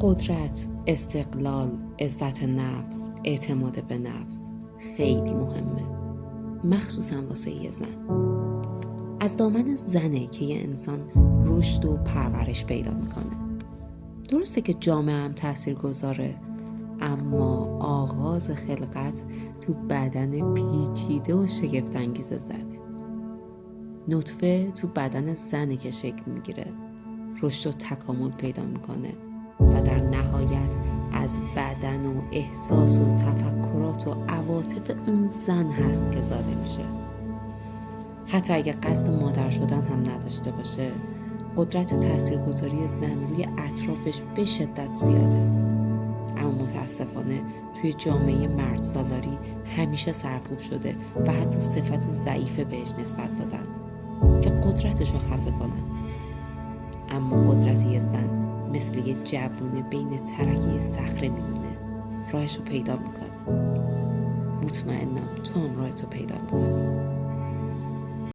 قدرت، استقلال، عزت نفس، اعتماد به نفس خیلی مهمه، مخصوصا واسه یه زن. از دامن زنه که یه انسان رشد و پرورش پیدا میکنه. درسته که جامعه هم تأثیر گذاره، اما آغاز خلقت تو بدن پیچیده و شگفت‌انگیز زنه. نطفه تو بدن زنه که شکل میگیره، رشد و تکامل پیدا میکنه و در نهایت از بدن و احساس و تفکرات و عواطف اون زن هست که زاده میشه. حتی اگه قصد مادر شدن هم نداشته باشه، قدرت تاثیرگذاری زن روی اطرافش به شدت زیاده. اما متاسفانه توی جامعه مرد سالاری همیشه سرکوب شده و حتی صفت ضعیفه بهش نسبت دادن که قدرتش رو خفه کنن. اما قدرت یه زن مثل یه جوونه بین ترکه صخره میمونه، راهش رو پیدا میکنه. مطمئنم تو هم راهتو پیدا میکنی.